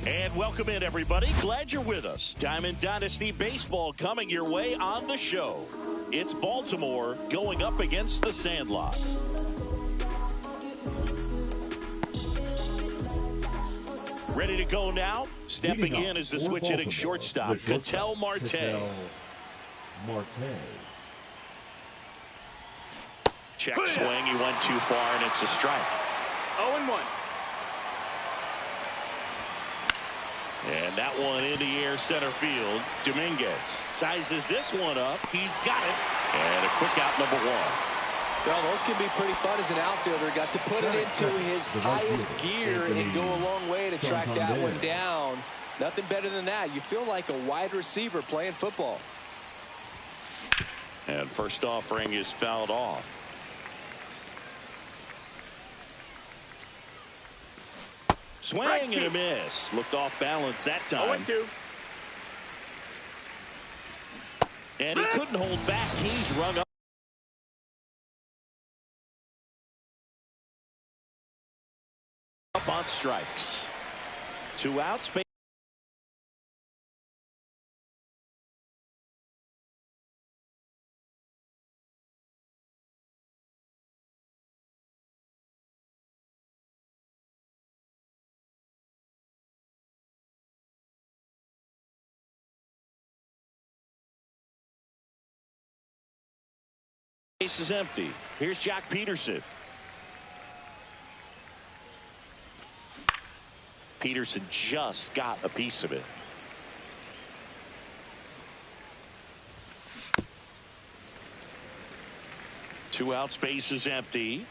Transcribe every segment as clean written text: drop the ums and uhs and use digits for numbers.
And welcome in, everybody. Glad you're with us. Diamond Dynasty Baseball coming your way on the show. It's Baltimore going up against the Sandlot. Ready to go now. Stepping in is the switch hitting shortstop, Ketel Marte. Check swing. He went too far, and it's a strike. 0-1. And that one in the air center field. Dominguez sizes this one up. He's got it. And a quick out, number one. Well, those can be pretty fun as an outfielder. Got to put it into his highest gear and go a long way to track that one down. Nothing better than that. You feel like a wide receiver playing football. And first offering is fouled off. Swing and a miss. Looked off balance that time. 0-2. And he couldn't hold back. He's rung up on strikes. 2 outs. Base is empty. Here's Jock Peterson. Peterson just got a piece of it. Two outs, base is empty.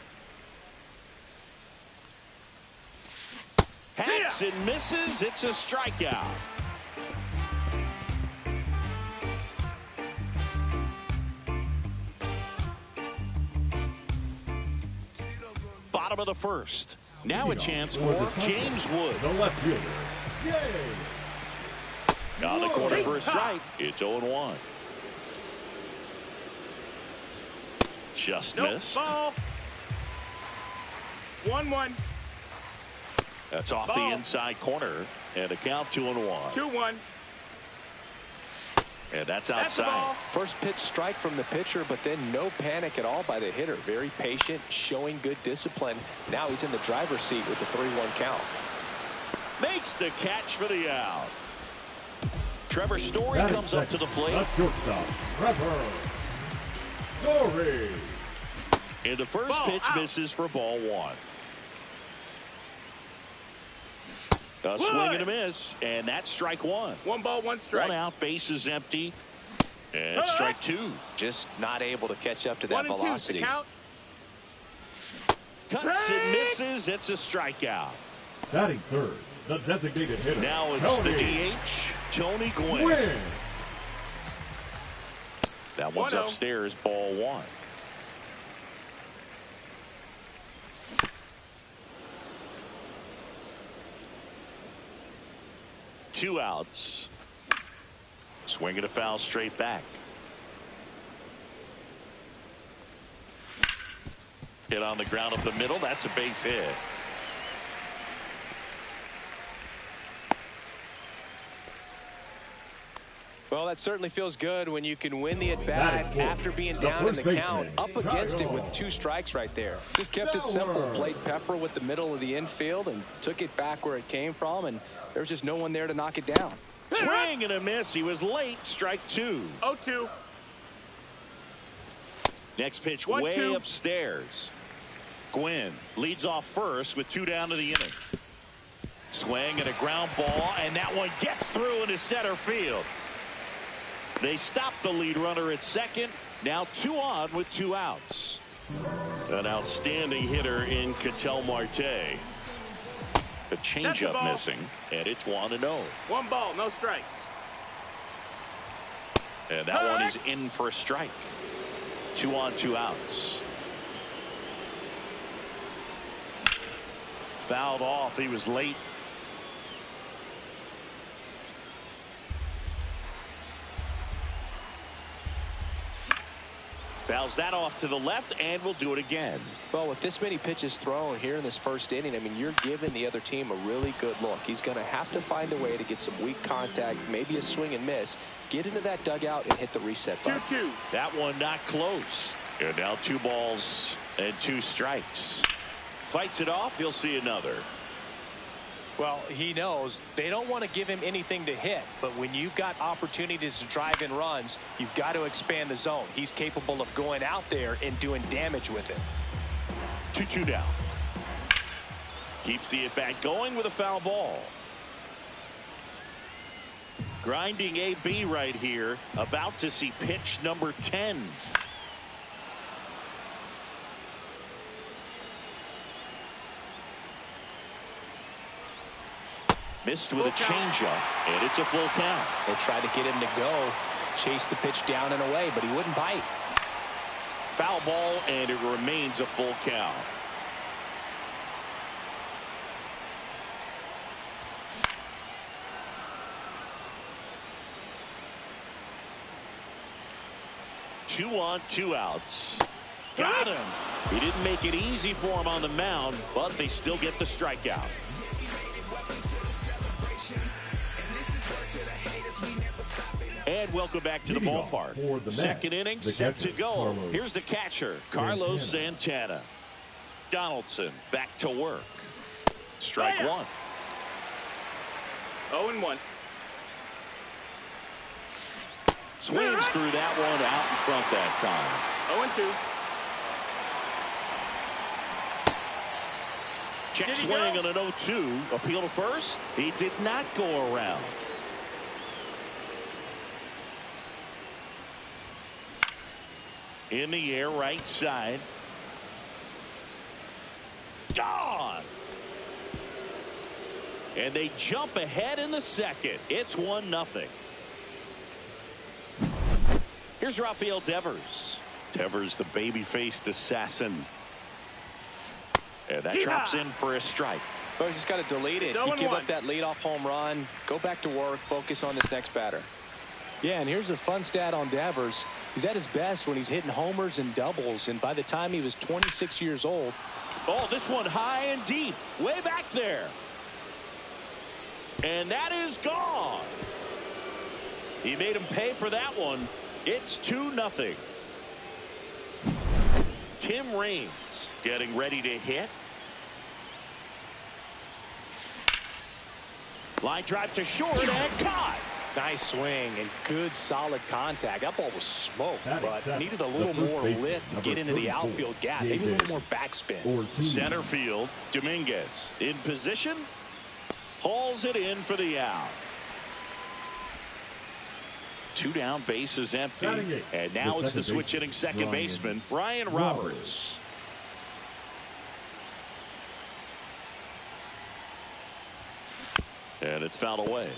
Hacks and misses. It's a strikeout. Bottom of the first. Now a chance for James Wood. The left fielder. Yay! On the corner for a strike. It's 0-1. Just missed. Ball. 1-1. That's off the inside corner. And a count 2-1. 2-1. And that's outside. First pitch strike from the pitcher, but then no panic at all by the hitter. Very patient, showing good discipline. Now he's in the driver's seat with the 3-1 count. Makes the catch for the out. Trevor Story comes up to the plate. The shortstop, Trevor Story. And the first pitch misses for ball 1. A swing and a miss, and that's strike 1. 1 ball, 1 strike. 1 out, base is empty. And strike 2. Just not able to catch up to that velocity. Cuts and misses. It's a strikeout. Batting third, the designated hitter. Now it's the DH, Tony Gwynn. That one's upstairs, ball 1. Two outs. Swinging a foul straight back. Hit on the ground up the middle. That's a base hit. Well, that certainly feels good when you can win the at-bat after being down in the count. Up against it with 2 strikes right there. Just kept it simple. Played Pepper with the middle of the infield and took it back where it came from, and there was just no one there to knock it down. Swing and a miss. He was late. Strike 2. 0-2. Next pitch way upstairs. Gwynn leads off first with 2 down to the inning. Swing and a ground ball, and that one gets through into center field. They stop the lead runner at second. Now 2 on with 2 outs. An outstanding hitter in Ketel Marte. A changeup missing, and it's 1-0. 1 ball, no strikes. And that one is in for a strike. 2 on, 2 outs. Fouled off. He was late. Fouls that off to the left, and we'll do it again. Well, with this many pitches thrown here in this first inning, I mean, you're giving the other team a really good look. He's going to have to find a way to get some weak contact, maybe a swing and miss, get into that dugout and hit the reset button. 2-2. That one not close. And now 2 balls and 2 strikes. Fights it off. He'll see another. Well, he knows they don't want to give him anything to hit, but when you've got opportunities to drive in runs, you've got to expand the zone. He's capable of going out there and doing damage with it. 2-2 down. Keeps the at-bat going with a foul ball. Grinding AB right here, about to see pitch number 10. Missed with a changeup, and it's a full count. They tried to get him to go, chase the pitch down and away, but he wouldn't bite. Foul ball, and it remains a full count. Two on, 2 outs. Got him. He didn't make it easy for him on the mound, but they still get the strikeout. And welcome back to the ballpark. Second inning set to go. Here's the catcher, Carlos Santana. Donaldson back to work. Strike one. 0-1. Swings through that one out in front that time. 0-2. Check swing on an 0-2. Appeal to first. He did not go around. In the air, right side. Gone. And they jump ahead in the second. It's 1-0. Here's Rafael Devers. Devers, the baby-faced assassin. And that drops in for a strike. Well, you just got to delete it. You give up that leadoff home run. Go back to work. Focus on this next batter. Yeah, and here's a fun stat on Devers. He's at his best when he's hitting homers and doubles, and by the time he was 26 years old. Oh, this one high and deep, way back there. And that is gone. He made him pay for that one. It's 2-0. Tim Raines getting ready to hit. Line drive to short and caught. Nice swing and good solid contact. That ball was smoked, but needed a little more lift to get into the outfield gap. Maybe a little more backspin. Center field, Dominguez in position. Hauls it in for the out. 2 down, bases empty. And now it's the switch hitting second baseman, Brian Roberts. And it's fouled away.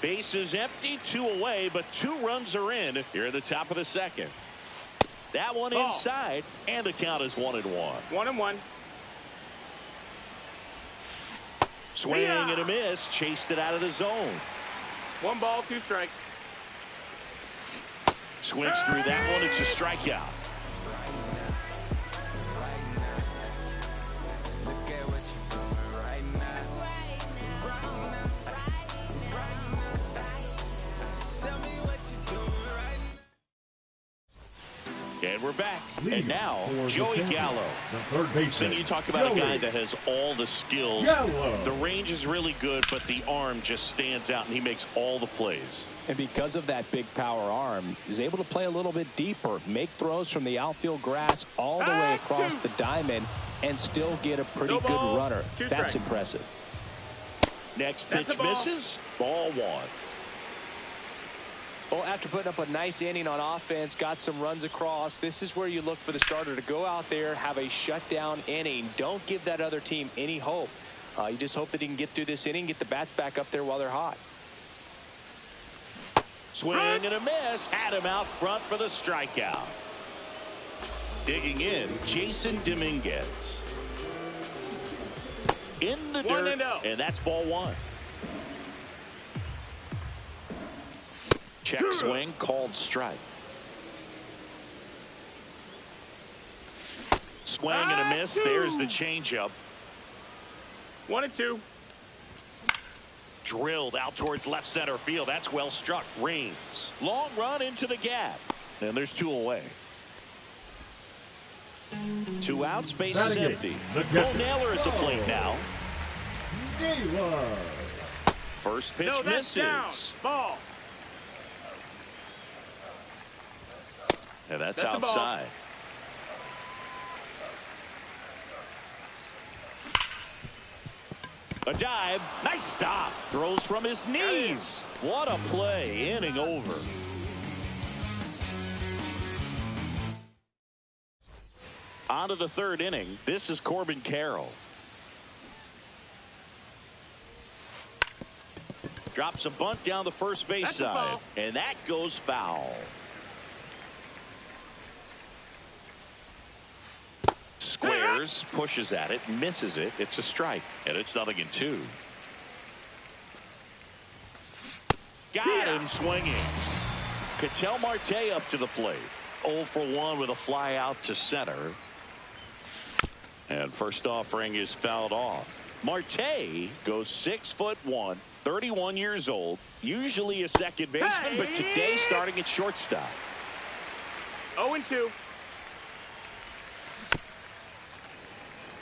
Bases empty, 2 away, but 2 runs are in here at the top of the second. That one inside, and the count is 1-1. 1-1. Swing and a miss, chased it out of the zone. 1 ball, 2 strikes. Swings through that one, it's a strikeout. And we're back. And now, Joey Gallo. So you talk about a guy that has all the skills. The range is really good, but the arm just stands out, and he makes all the plays. And because of that big power arm, he's able to play a little bit deeper, make throws from the outfield grass all the way across the diamond, and still get a pretty good runner. That's impressive. Next pitch misses. Ball 1. Well, after putting up a nice inning on offense, got some runs across, this is where you look for the starter to go out there, have a shutdown inning. Don't give that other team any hope. You just hope that he can get through this inning, get the bats back up there while they're hot. Swing and a miss. Had him out front for the strikeout. Digging in, Jason Dominguez. In the dirt, and that's ball 1. Check swing, called strike. Swing and a miss. There's the changeup. 1-2. Drilled out towards left center field. That's well struck. Rains. Long run into the gap. And there's 2 away. 2 outs. Base is empty. Bo Naylor at the plate now. Naylor. First pitch No, that's down. misses. Ball. And that's a ball. outside. A dive. Nice stop. Throws from his knees. What a play. Inning over. On to the 3rd inning. This is Corbin Carroll. Drops a bunt down the first base side. And that goes foul. Squares, pushes at it, misses it. It's a strike, and it's 0-2. Got him swinging. Ketel Marte up to the plate. 0 for 1 with a fly out to center. And first offering is fouled off. Marte goes 6'1", 31 years old. Usually a second baseman, but today starting at shortstop. 0-2.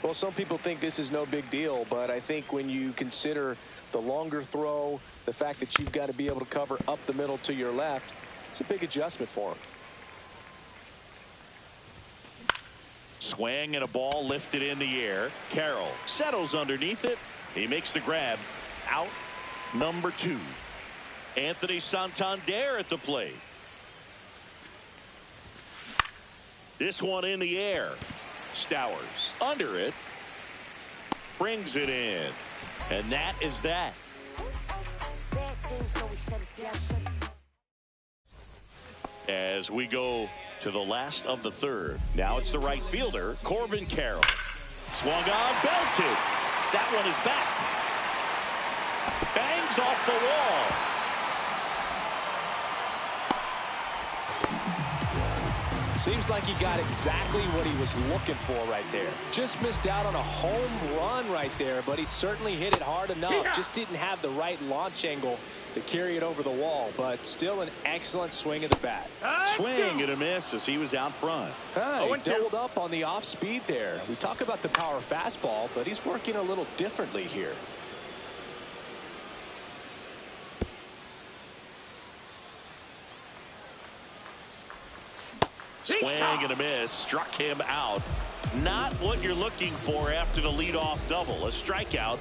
Well, some people think this is no big deal, but I think when you consider the longer throw, the fact that you've got to be able to cover up the middle to your left, it's a big adjustment for him. Swing and a ball lifted in the air. Carroll settles underneath it. He makes the grab. Out number 2. Anthony Santander at the plate. This one in the air. Stowers under it. Brings it in. And that is that. As we go to the last of the 3rd. Now it's the right fielder, Corbin Carroll. Swung on, belted. That one is back. Bangs off the wall. Seems like he got exactly what he was looking for right there. Just missed out on a home run right there, but he certainly hit it hard enough. Just didn't have the right launch angle to carry it over the wall, but still an excellent swing of the bat. Swing and a miss as he was out front. He doubled up on the off speed there. We talk about the power fastball, but he's working a little differently here. Swing and a miss. Struck him out. Not what you're looking for after the leadoff double. A strikeout,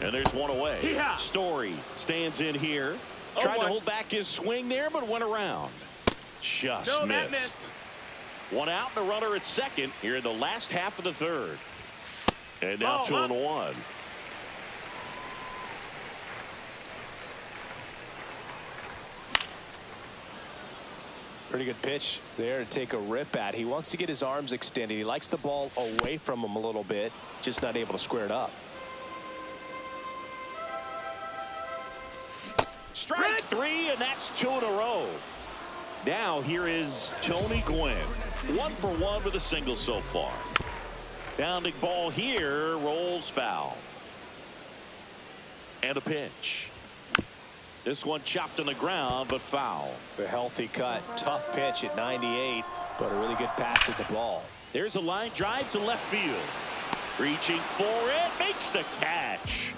and there's 1 away. Story stands in here. Tried to hold back his swing there, but went around. Just missed. 1 out and a runner at second here in the last half of the 3rd. And now 2-1. Pretty good pitch there to take a rip at. He wants to get his arms extended. He likes the ball away from him a little bit, just not able to square it up. Strike 3, and that's 2 in a row. Now here is Tony Gwynn. 1 for 1 with a single so far. Bounding ball here, rolls foul. And a pitch. This one chopped on the ground, but foul. A healthy cut. Tough pitch at 98, but a really good pass at the ball. There's a line drive to left field. Reaching for it, makes the catch.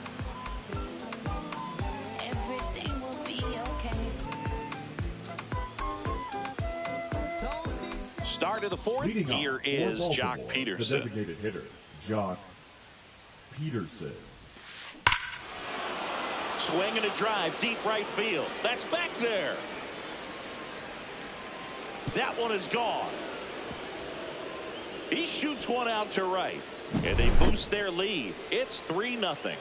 Everything will be okay. Start of the 4th. Here is Jock Peterson. The designated hitter, Jock Peterson. Swing and a drive, deep right field. That's back there. That one is gone. He shoots one out to right, and they boost their lead. It's 3-0.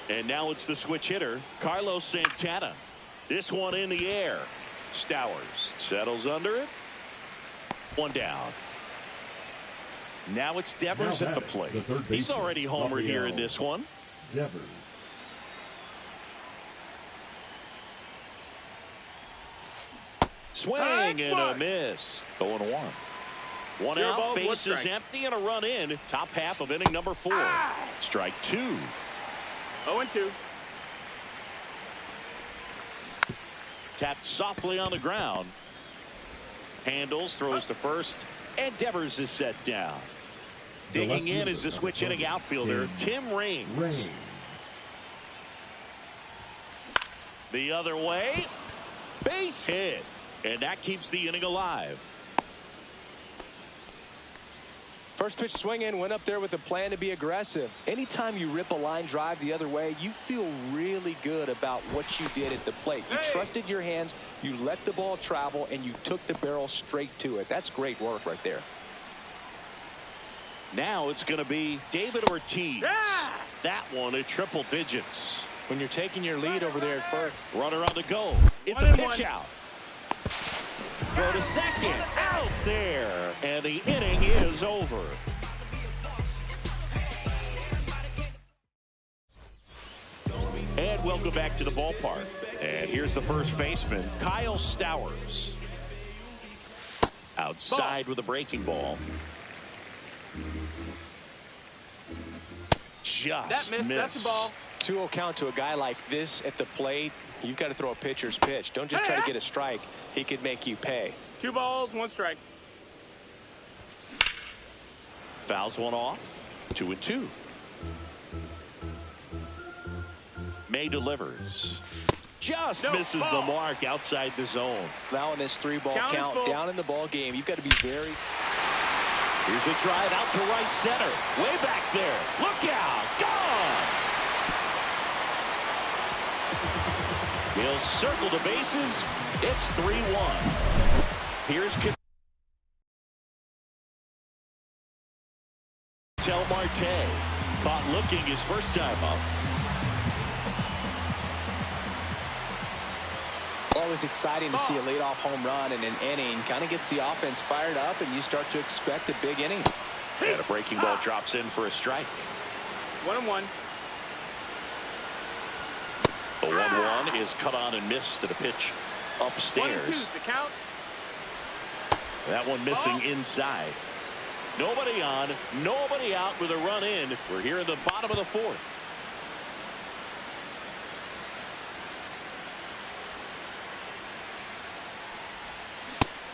And now it's the switch hitter, Carlos Santana. This one in the air. Stowers settles under it. 1 down. Now it's Devers at the plate. He's already homered here in this one. Devers. Swing and a miss. 0-1. One Zero out, balls, one bases strike. empty, and a run in. Top half of inning number 4. Strike 2. 0-2. Tapped softly on the ground. Handles, throws to first, and Devers is set down. Digging in is the switch hitting outfielder, Tim Raines. The other way, base hit, and that keeps the inning alive. First pitch swing in, went up there with a plan to be aggressive. Anytime you rip a line drive the other way, you feel really good about what you did at the plate. You trusted your hands, you let the ball travel, and you took the barrel straight to it. That's great work right there. Now it's going to be David Ortiz. That one at triple digits. When you're taking your lead over there at first. Runner on the go. It's 1-1. a pitch out. Go to second. Out there. And the inning is over. And welcome back to the ballpark. And here's the first baseman, Kyle Stowers. Outside with a breaking ball. Just That missed. That's the ball. 2-0 count to a guy like this at the plate. You've got to throw a pitcher's pitch. Don't just try to get a strike. He could make you pay. 2 balls, 1 strike. Fouls one off. 2-2. May delivers. Just misses the mark outside the zone. Now in this 3-ball count down in the ball game, you've got to be very. Here's a drive out to right center. Way back there. Look out. Gone. He'll circle the bases. It's 3-1. Here's Ketel Marte. Caught looking his first time up. Always exciting to see a leadoff home run in an inning. Kind of gets the offense fired up, and you start to expect a big inning. And a breaking ball drops in for a strike. 1-1. The 1-1 is cut on and missed to the pitch upstairs. 1-2 the count. That one missing inside. Nobody on, nobody out with a run in. We're here in the bottom of the 4th.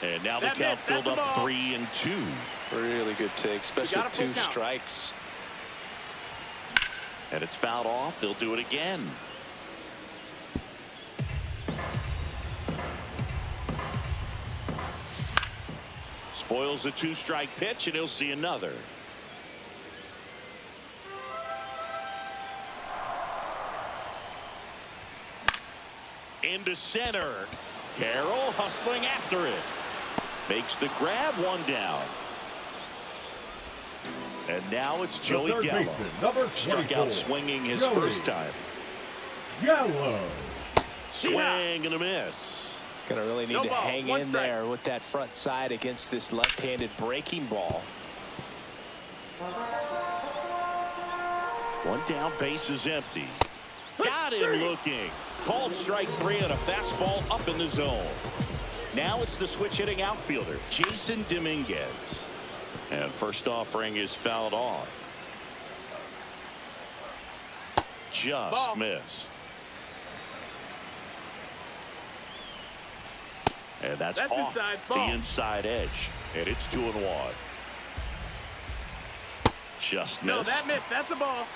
And now the count filled up 3-2. Really good take, especially with 2 strikes. And it's fouled off. They'll do it again. Spoils the 2-strike pitch, and he'll see another. Into center. Carroll hustling after it. Makes the grab, 1 down. And now it's Joey Gallo. Struck out swinging his first time. Gallo. Swing and a miss. Gonna really need to hang in there with that front side against this left-handed breaking ball. 1 down, base is empty. Got him looking. Called strike 3 on a fastball up in the zone. Now it's the switch hitting outfielder, Jason Dominguez. And first offering is fouled off. Just missed. And that's off the inside edge. And it's 2-1. Just missed. No, that missed. That's a ball.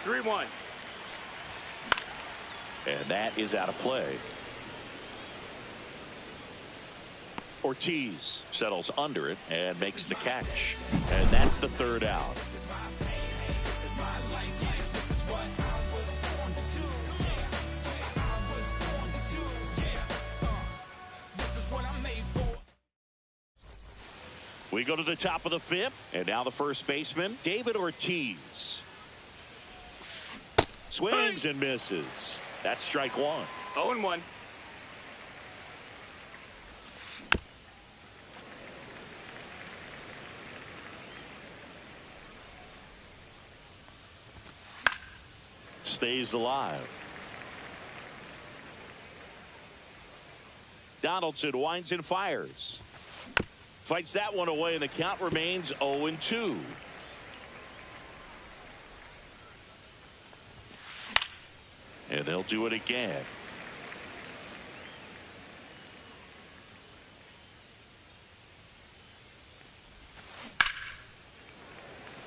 3-1. And that is out of play. Ortiz settles under it and makes the catch. And that's the 3rd out. We go to the top of the 5th, and now the first baseman, David Ortiz. Swings and misses. That's strike 1. 0-1. Stays alive. Donaldson winds and fires. Fights that one away, and the count remains 0-2. And they'll do it again.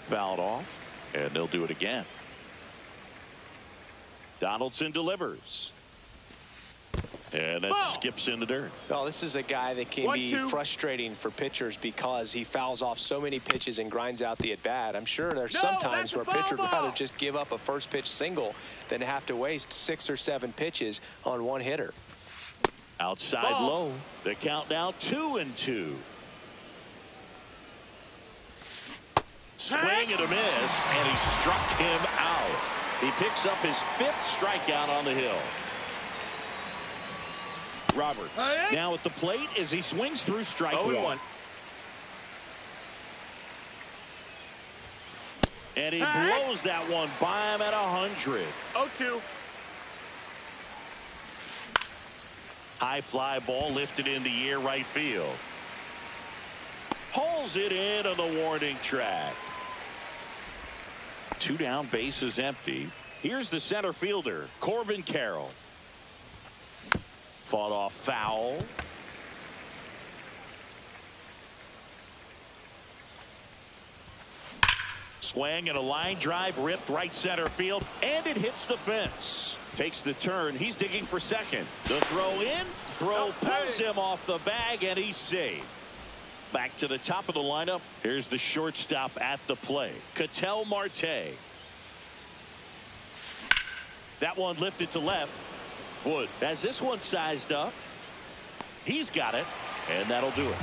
Fouled off, and they'll do it again. Donaldson delivers. And that skips in the dirt. Well, this is a guy that can be frustrating for pitchers because he fouls off so many pitches and grinds out the at-bat. I'm sure there's some times where a pitcher would rather just give up a first pitch single than have to waste 6 or 7 pitches on one hitter. Outside low. The count now 2-2. Swing and a miss, and he struck him out. He picks up his 5th strikeout on the hill. Roberts now at the plate as he swings through strike 1. And he blows that one by him at 100. 0-2. High fly ball lifted in the air right field. Pulls it in on the warning track. 2 down, bases empty. Here's the center fielder, Corbin Carroll. Fought off foul. Swing and a line drive ripped right center field, and it hits the fence. Takes the turn. He's digging for second. The throw in. Throw pulls him off the bag, and he's safe. Back to the top of the lineup. Here's the shortstop at the plate, Ketel Marte. That one lifted to left. Wood has this one sized up. He's got it, and that'll do it.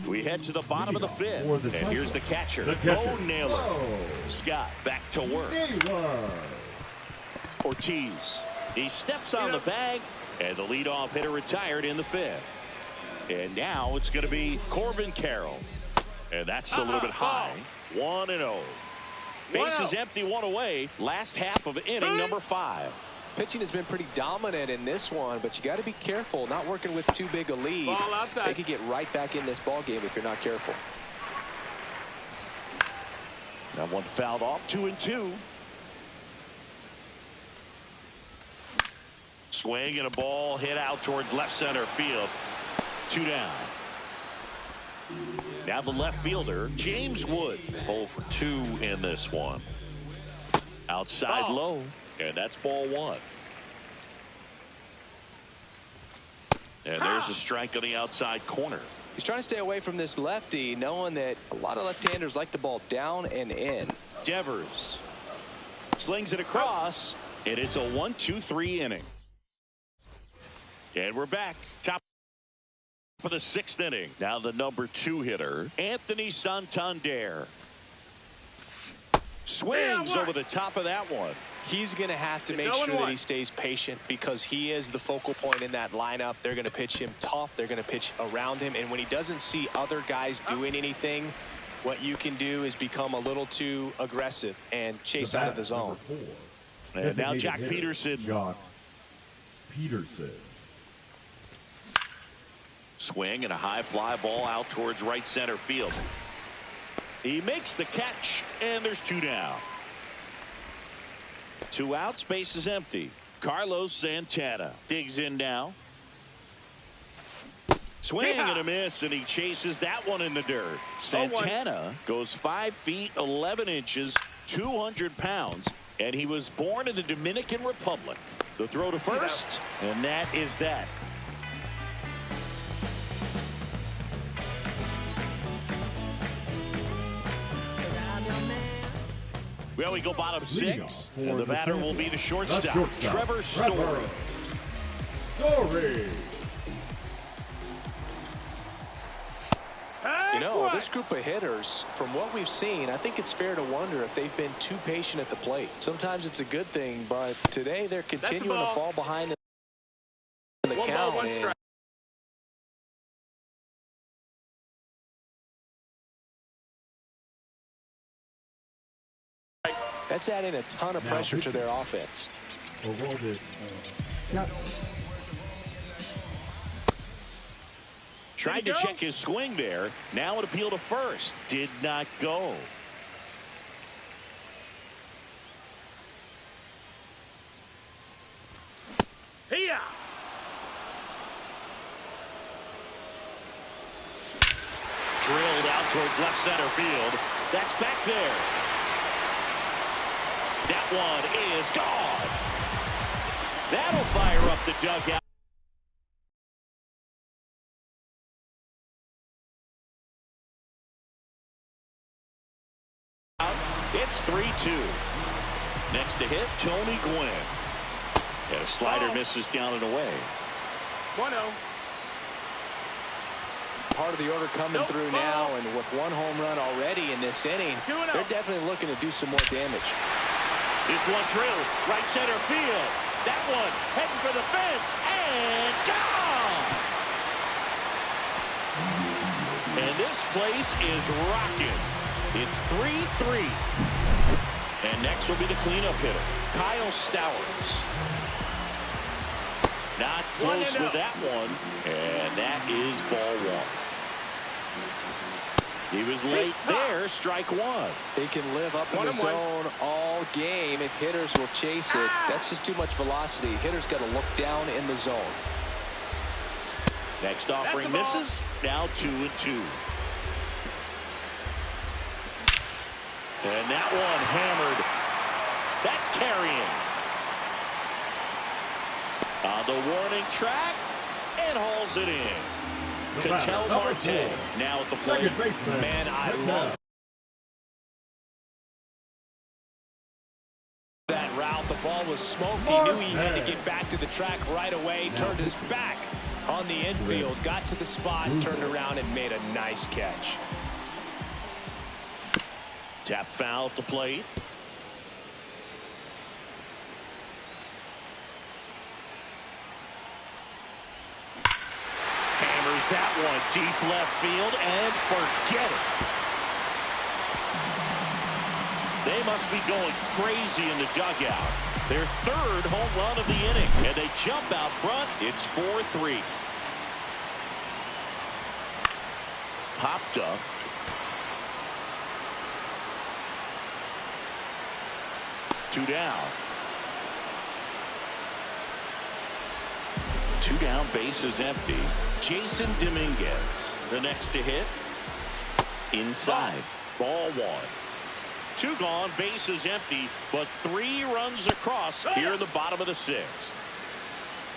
We head to the bottom of the 5th, and here's the catcher, Bo Naylor. Scott back to work. Ortiz, he steps on the bag, and the leadoff hitter retired in the 5th. And now it's going to be Corbin Carroll. And that's a little bit high. 1-0. Bases empty, 1 away. Last half of inning number 5. Pitching has been pretty dominant in this one, but you got to be careful not working with too big a lead. They could get right back in this ball game if you're not careful. That one fouled off. 2-2. Swing and a ball hit out towards left center field. 2 down. Now the left fielder, James Wood, 0 for 2 in this one. Outside low, and that's ball 1. And there's a strike on the outside corner. He's trying to stay away from this lefty, knowing that a lot of left-handers like the ball down and in. Devers slings it across, and it's a 1-2-3 inning. And we're back. Top for the 6th inning. Now the number 2 hitter, Anthony Santander. Swings over the top of that one. He's going to have to make sure that he stays patient because he is the focal point in that lineup. They're going to pitch him tough. They're going to pitch around him. And when he doesn't see other guys doing anything, what you can do is become a little too aggressive and chase out of the zone. And now Jack Peterson. Jock Peterson. Swing and a high fly ball out towards right center field. He makes the catch, and there's 2 down. 2 outs, base is empty. Carlos Santana digs in now. Swing and a miss, and he chases that one in the dirt. Santana goes 5 feet 11 inches, 200 pounds, and he was born in the Dominican Republic. The throw to first, and that is that. Well, we go bottom 6, and the batter will be the shortstop, Trevor Story. You know, this group of hitters, from what we've seen, I think it's fair to wonder if they've been too patient at the plate. Sometimes it's a good thing, but today they're continuing to fall behind in the count. That's adding a ton of pressure to their offense. Awarded. Shot. Tried to check his swing there. Now an appeal to first. Did not go. Here. Drilled out towards left center field. That's back there. That one is gone. That'll fire up the dugout. It's 3-2. Next to hit, Tony Gwynn. And a slider misses down and away. 1-0. Part of the order coming through now, and with one home run already in this inning, 2-0. they're definitely looking to do some more damage. This one drilled right center field. That one heading for the fence and gone. And this place is rocking. It's 3-3. And next will be the cleanup hitter, Kyle Stowers. Not close with that one, and that is ball one. He was late there, strike one. They can live up in the zone all game if hitters will chase it. That's just too much velocity. Hitters got to look down in the zone. Next offering misses. Now 2-2. And that one hammered. That's carrying. On the warning track and hauls it in. Ketel Marte now at the plate. Man, I love that route. The ball was smoked. He knew he had to get back to the track right away. Turned his back on the infield. Got to the spot, turned around, and made a nice catch. Tap foul at the plate. Hammers that one deep left field and forget it. They must be going crazy in the dugout. Their third home run of the inning, and they jump out front. It's 4-3. Popped up. Two down. Two down, bases empty. Jason Dominguez, the next to hit. Inside. Ball one. Two gone, bases empty, but 3 runs across here in the bottom of the 6th.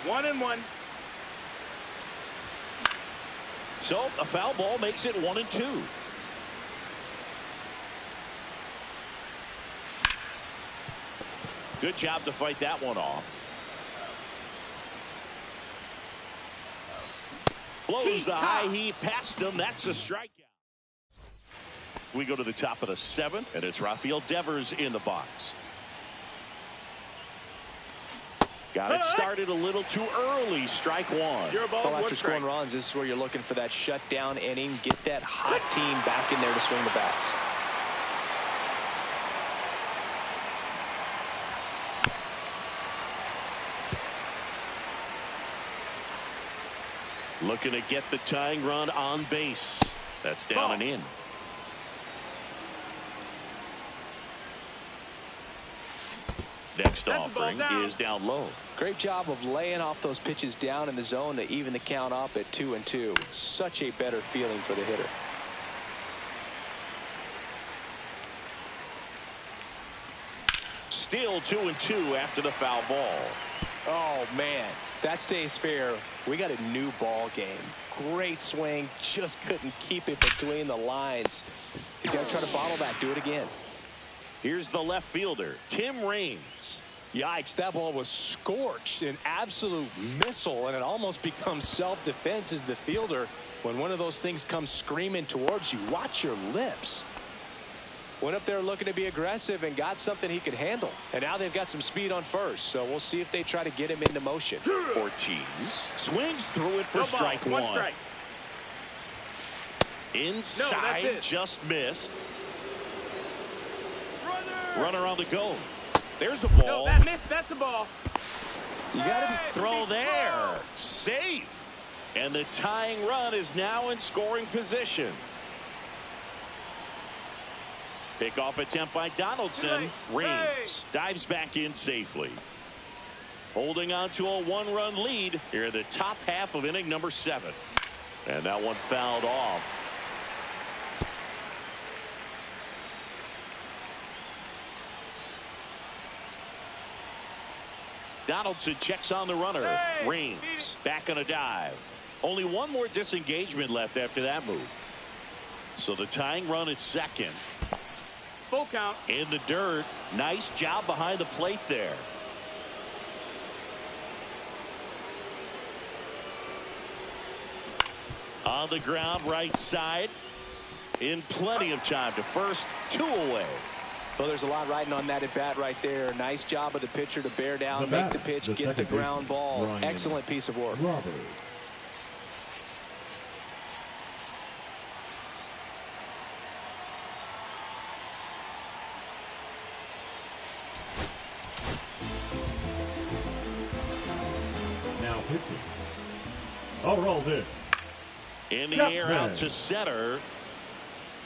1-1. So a foul ball makes it 1-2. Good job to fight that one off. Blows the high heat past him. That's a strikeout. We go to the top of the 7th, and it's Rafael Devers in the box. Got it started a little too early. Strike one. Well, after scoring runs, this is where you're looking for that shutdown inning. Get that hot team back in there to swing the bats. Looking to get the tying run on base. That's down and in. Next offering is down low. Great job of laying off those pitches down in the zone to even the count up at 2-2. Such a better feeling for the hitter. Still 2-2 after the foul ball. Oh, man, that stays fair. We got a new ball game. Great swing. Just couldn't keep it between the lines. He's got to try to bottle that. Do it again. Here's the left fielder, Tim Raines. Yikes, that ball was scorched, an absolute missile, and it almost becomes self-defense as the fielder. When one of those things comes screaming towards you, watch your lips. Went up there looking to be aggressive and got something he could handle. And now they've got some speed on first, so we'll see if they try to get him into motion. Ortiz swings through it for strike one. Strike. Inside, just missed. Runner on the go. There's a No, ball. that missed. That's a ball. You got to be Throw there. Safe. And the tying run is now in scoring position. Pickoff attempt by Donaldson. Reigns dives back in safely. Holding on to a one-run lead here in the top half of inning number 7. And that one fouled off. Donaldson checks on the runner. Reigns back on a dive. Only one more disengagement left after that move. So the tying run at second. Full count. In the dirt. Nice job behind the plate there. On the ground, right side. In plenty of time to first. 2 away. Well, there's a lot riding on that at bat right there. Nice job of the pitcher to bear down, make the pitch, get the ground ball. Excellent piece of work. Robert. Now pitching. Rolled in. In the air out to center.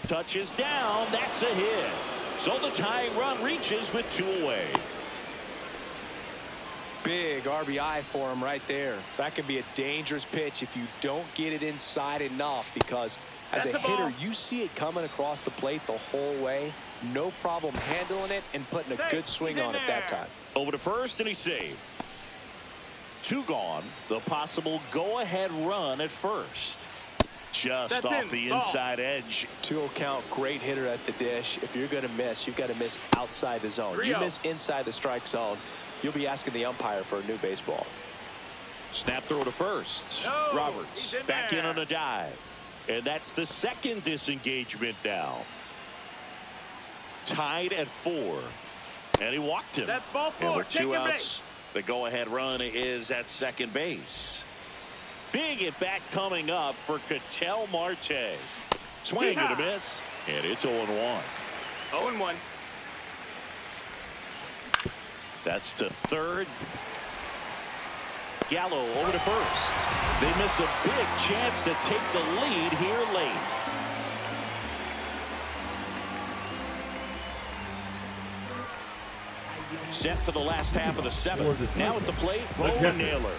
Touches down. That's a hit. So the tying run reaches with 2 away. Big RBI for him right there. That can be a dangerous pitch if you don't get it inside enough, because as a hitter, you see it coming across the plate the whole way. No problem handling it and putting a good swing on it that time. Over to first, and he's saved. 2 gone. The possible go-ahead run at first. Just off the inside edge. 2-0 count. Great hitter at the dish. If you're going to miss, you've got to miss outside the zone. You miss inside the strike zone, you'll be asking the umpire for a new baseball. Snap throw to first. Roberts back in on a dive. And that's the second disengagement now. Tied at 4. And he walked him. That's ball 4. And with 2 outs, the go-ahead run is at second base. Big at bat coming up for Ketel Marte. Swing and a miss. And it's 0-1. 0-1. That's to third. Gallo over to first. They miss a big chance to take the lead here late. Set for the last half of the 7th. Now at the plate, Bo Naylor.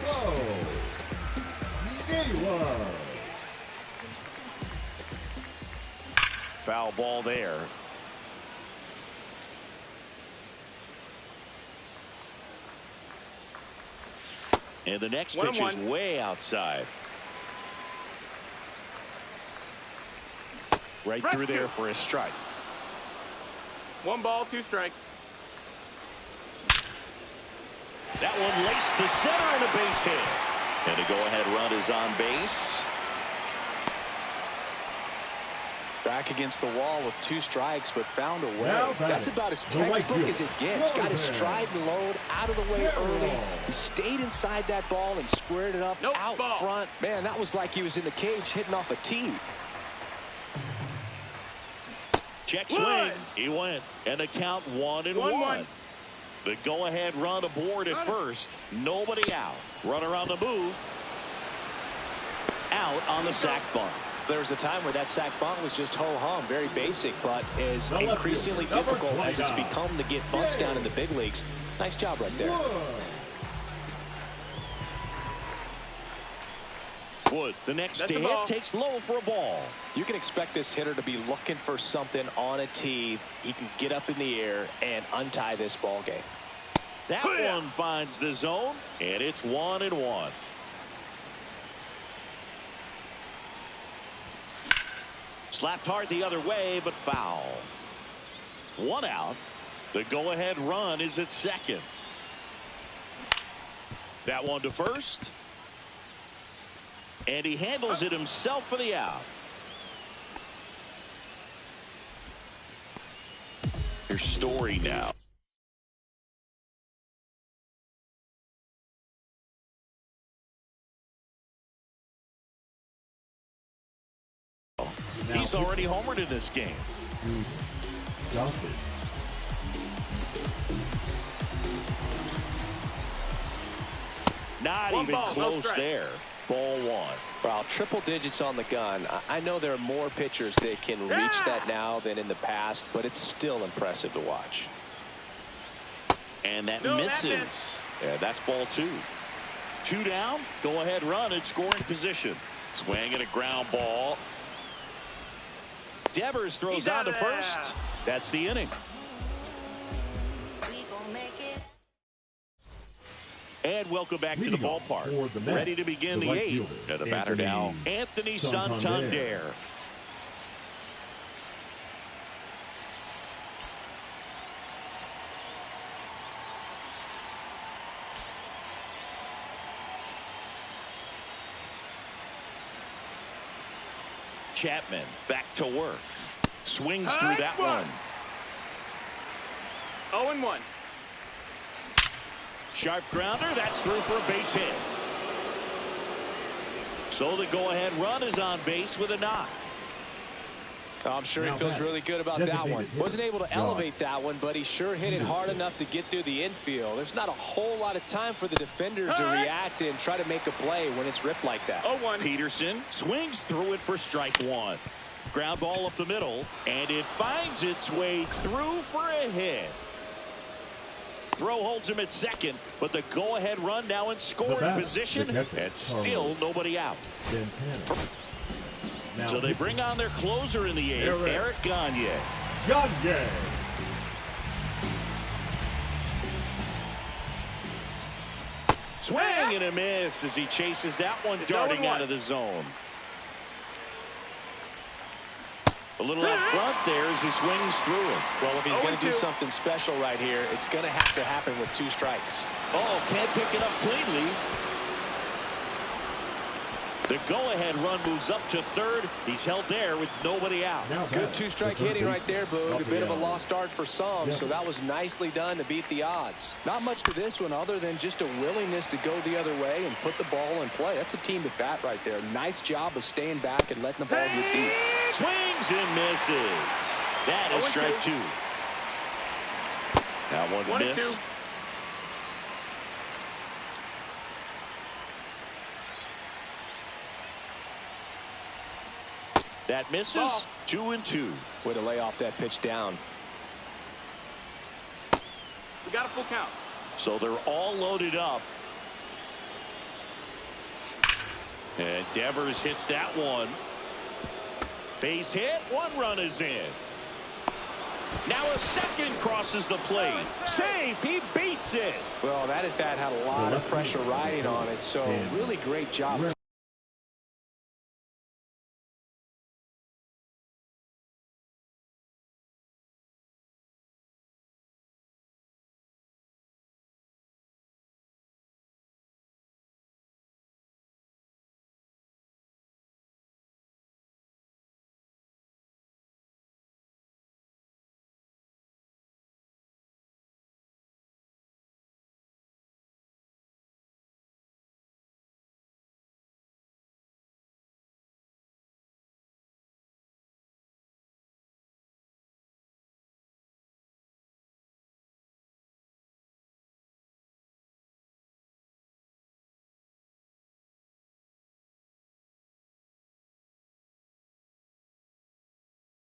Foul ball there. And the next pitch is way outside. Right through there for a strike. 1 ball, 2 strikes. That one laced to center and a base hit. And a go-ahead run is on base. Back against the wall with 2 strikes, but found a way. That's about as textbook as it gets. Got his stride and load out of the way early. He stayed inside that ball and squared it up out front. Man, that was like he was in the cage hitting off a tee. Check swing. He went. And the count 1-1. The go-ahead run aboard at first. Nobody out. Runner on the move. Out on the sac bunt. There was a time where that sac bunt was just ho-hum, very basic, but is increasingly difficult as it's become to get bunts down in the big leagues. Nice job right there. Wood, the next to hit, takes low for a ball. You can expect this hitter to be looking for something on a tee. He can get up in the air and untie this ball game. That one finds the zone, and it's 1-1. Slapped hard the other way, but foul. 1 out. The go-ahead run is at second. That one to first. And he handles it himself for the out. Here's Story now. He's already homered in this game. Not One even ball, no close strikes. there. Ball one. Well, triple digits on the gun. I know there are more pitchers that can reach that now than in the past, but it's still impressive to watch. And that No, that misses. missed. Yeah, that's ball two. Two down. Go ahead run in scoring position. Swing and a ground ball. Devers throws He's on out to of there. first. That's the inning. We gon' make it. And welcome back to the Leading off ballpark. for the Mets, Ready to begin the the right eighth. fielder, And the batter now, Anthony Anthony Santander. Chapman back to work. Swings through that one. 0-1. Sharp grounder. That's through for a base hit. So the go-ahead run is on base with a knock. I'm sure he Now feels batting, really good about that designated one. hitter, Wasn't able to John elevate that one, but he sure hit it hard Peterson. enough to get through the infield. There's not a whole lot of time for the defenders to All right. react and try to make a play when it's ripped like that. 0-1. Peterson swings through it for strike one. Ground ball up the middle, and it finds its way through for a hit. Throw holds him at second, but the go-ahead run now in scoring batter, position, the catcher, and still Carlos nobody out. Santana. Now So they pitching, bring on their closer in the eighth, Eric Gagne. Gagne. Swing and a miss as he chases that one darting 0-1. out of the zone. A little out front there as he swings through it. Well, if he's going to do 0-2. something special right here, it's going to have to happen with 2 strikes. Oh, can't pick it up cleanly. The go-ahead run moves up to third. He's held there with nobody out. Now Good batting, 2-strike the third hitting right there, baseman, Boog. A bit of a Rafael. lost start for some, so that was nicely done to beat the odds. Not much to this one other than just a willingness to go the other way and put the ball in play. That's a team at bat right there. Nice job of staying back and letting the ball get deep. Swings and misses. That is 0-2. strike two. That one 1-2. missed. That misses. Ball. 2-2. Way to lay off that pitch down. We got a full count. So they're all loaded up. And Devers hits that one. Base hit. 1 run is in. Now a second crosses the plate. Safe. He beats it. Well, that at bat had a lot of pressure riding on it, so really great job.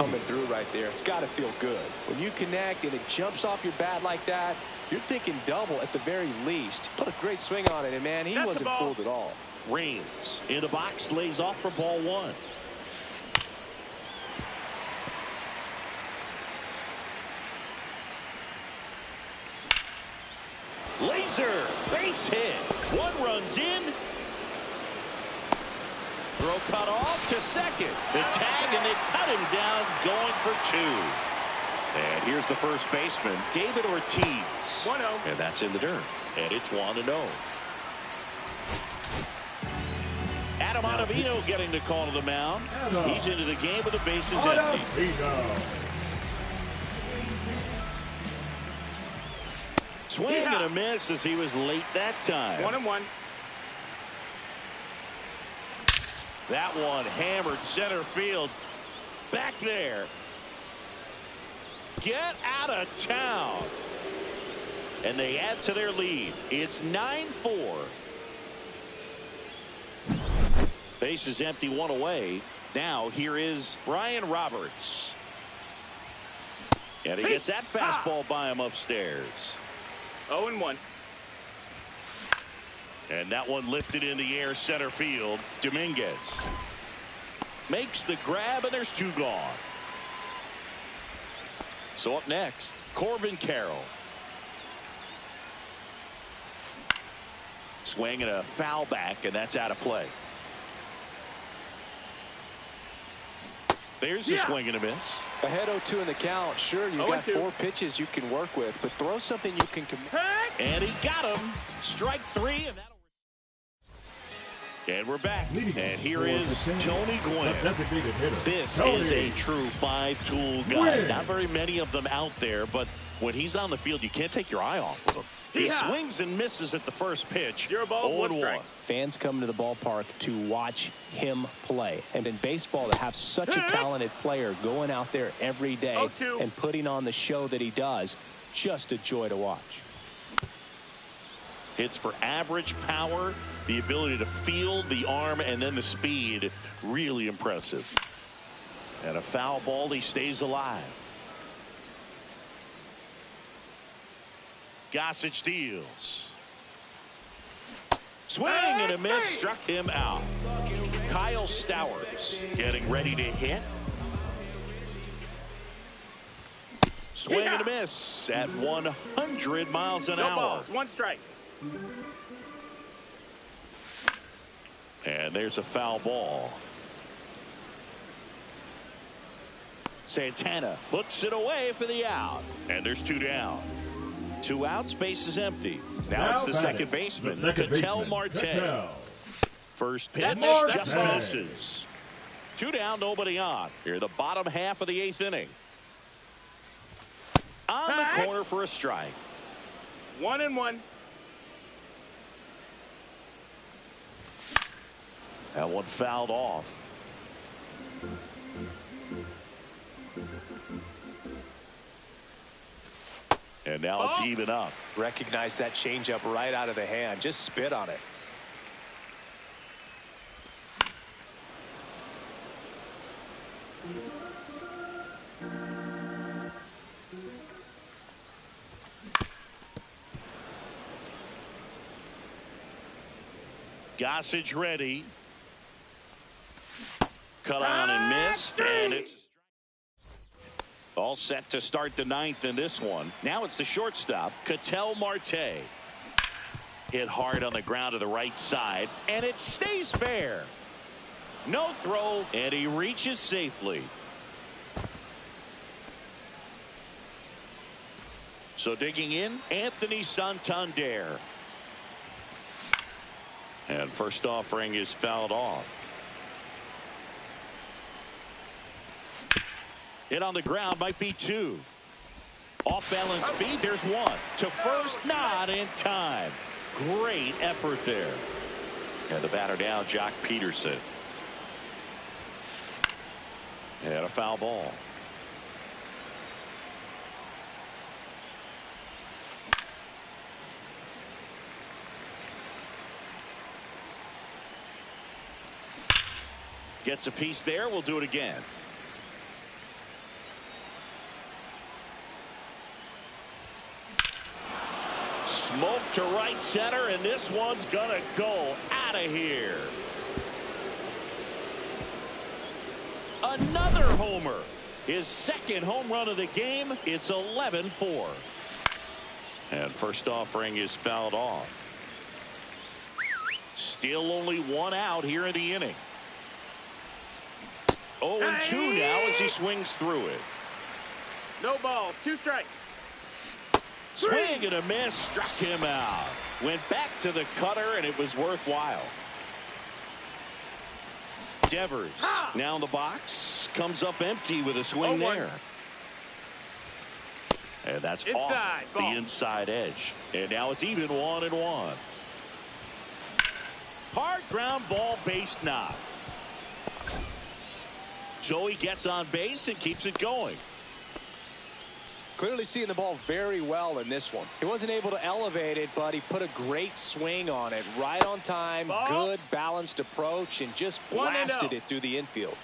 Coming through right there. It's got to feel good. When you connect and it jumps off your bat like that, you're thinking double at the very least. Put a great swing on it, and man, he That's the wasn't ball. fooled at all. Reigns in the box, lays off for ball one. Laser base hit. 1 runs in. Throw cut off to second. The tag, and they cut him down, going for 2. And here's the first baseman, David Ortiz. 1-0. And that's in the dirt. And it's 1-0. Adam Ottavino getting the call to the mound. He's into the game with the bases empty. Ottavino. Swing and a miss as he was late that time. 1-1. That one hammered center field. Back there. Get out of town. And they add to their lead. It's 9-4. Base is empty, one away. Now here is Brian Roberts. And he gets that fastball by him upstairs. 0-1. And that one lifted in the air center field. Dominguez makes the grab, and there's two gone. So up next, Corbin Carroll. Swing and a foul back, and that's out of play. There's the swing and a miss. Ahead 0-2 in the count. Sure, you've got 4 pitches you can work with, but throw something you can commit. And he got him. Strike 3, and that'll. And we're back. And here is Tony Gwynn. This is a true 5-tool guy. Not very many of them out there, but when he's on the field, you can't take your eye off of him. He swings and misses at the first pitch. 0-1. Fans come to the ballpark to watch him play. And in baseball, to have such a talented player going out there every day and putting on the show that he does, just a joy to watch. Hits for average power, the ability to field the arm, and then the speed. Really impressive. And a foul ball, he stays alive. Gossage deals. Swing and a miss, struck him out. Kyle Stowers getting ready to hit. Swing and a miss at 100 miles an hour. Balls, 1 strike. And there's a foul ball. Santana puts it away for the out. And there's 2 down. 2 outs, base is empty. Now it's the second baseman, Ketel Marte. First pitch, just misses. 2 down, nobody on. Here, the bottom half of the 8th inning. On the corner for a strike. 1-1. That one fouled off. And now it's even up. Recognize that changeup right out of the hand. Just spit on it. Gossage ready. Cut on and missed, and it's all set to start the 9th in this one. Now it's the shortstop, Ketel Marte. Hit hard on the ground to the right side, and it stays fair. No throw, and he reaches safely. So digging in, Anthony Santander. And first offering is fouled off. Hit on the ground, might be 2. Off balance feed, there's 1. To first, not in time. Great effort there. And the batter now, Jock Peterson. And a foul ball. Gets a piece there. We'll do it again. Smoke to right center, and this one's gonna go out of here. Another homer. His second home run of the game. It's 11-4. And first offering is fouled off. Still only 1 out here in the inning. 0-2 now as he swings through it. No balls, 2 strikes. Swing and a miss, struck him out. Went back to the cutter, and it was worthwhile. Devers now in the box, comes up empty with a swing there. And that's off the inside edge. And now it's even 1-1. Hard ground ball, base knock. Joey gets on base and keeps it going. Clearly seeing the ball very well in this one. He wasn't able to elevate it, but he put a great swing on it. Right on time, ball. Good balanced approach, and just blasted it through the infield.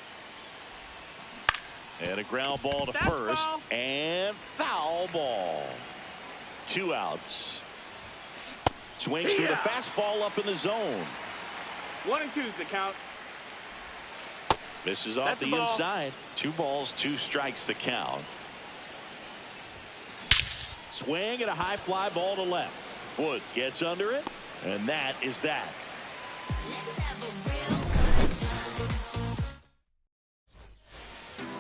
And a ground ball to That's first. ball. And foul ball. 2 outs. Swings through the fastball up in the zone. 1 and 2's the count. Misses off That's a the ball. inside. 2 balls, 2 strikes the count. Swing and a high fly ball to left. Wood gets under it, and that is that. Let's have a real good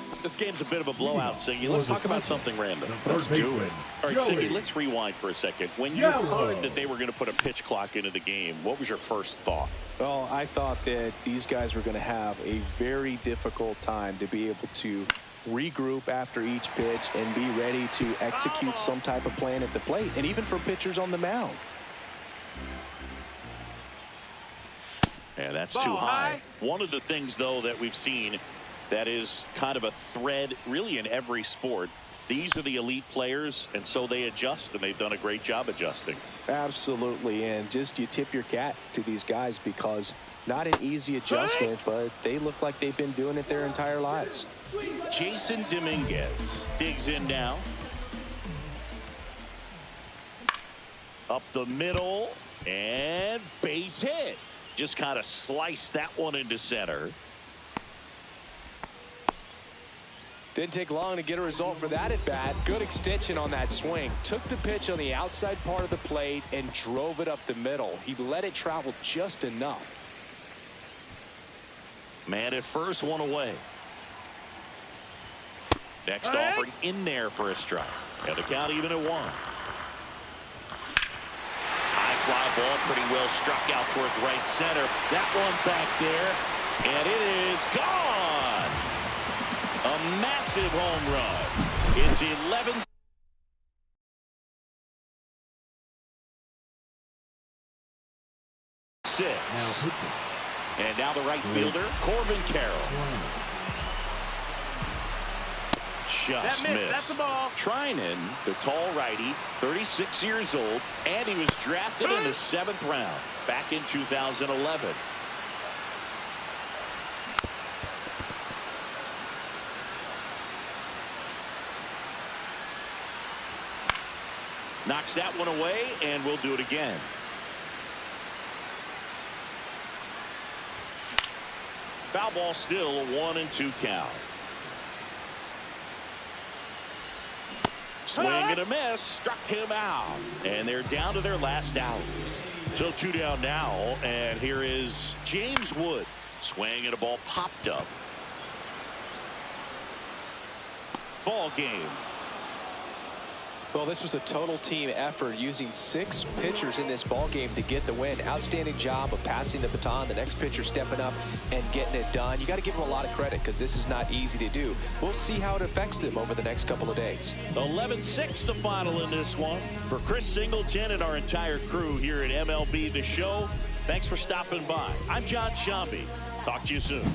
time. This game's a bit of a blowout, Siggy. Let's talk about something random. Let's do it. All right, Joey. Siggy, let's rewind for a second. When you Yellow. heard that they were going to put a pitch clock into the game, what was your first thought? Well, I thought that these guys were going to have a very difficult time to be able to regroup after each pitch and be ready to execute some type of plan at the plate, and even for pitchers on the mound. Yeah, that's Ball too high. high. One of the things, though, that we've seen that is kind of a thread really in every sport. These are the elite players, and so they adjust, and they've done a great job adjusting. Absolutely, and just you tip your cap to these guys because not an easy adjustment, but they look like they've been doing it their entire lives. Jason Dominguez digs in now. Up the middle, and base hit. Just kind of sliced that one into center. Didn't take long to get a result for that at bat. Good extension on that swing. Took the pitch on the outside part of the plate and drove it up the middle. He let it travel just enough. Man at first, 1 away. Next offering in there for a strike. And the count even at 1. High fly ball pretty well struck out towards right center. That one back there, and it is gone. A massive home run. It's 11. And now the right fielder, Corbin Carroll. Just That missed. missed. That's the ball. Trinan, the tall righty, 36 years old, and he was drafted in the 7th round back in 2011. Knocks that one away, and we'll do it again. Foul ball still, a 1-2 count. Swing and a miss, struck him out, and they're down to their last out. So 2 down now, and here is James Wood. Swing and a ball popped up. Ball game. Well, this was a total team effort using 6 pitchers in this ball game to get the win. Outstanding job of passing the baton. The next pitcher stepping up and getting it done. You got to give them a lot of credit because this is not easy to do. We'll see how it affects them over the next couple of days. 11-6 the final in this one. For Chris Singleton and our entire crew here at MLB The Show, thanks for stopping by. I'm John Shambi. Talk to you soon.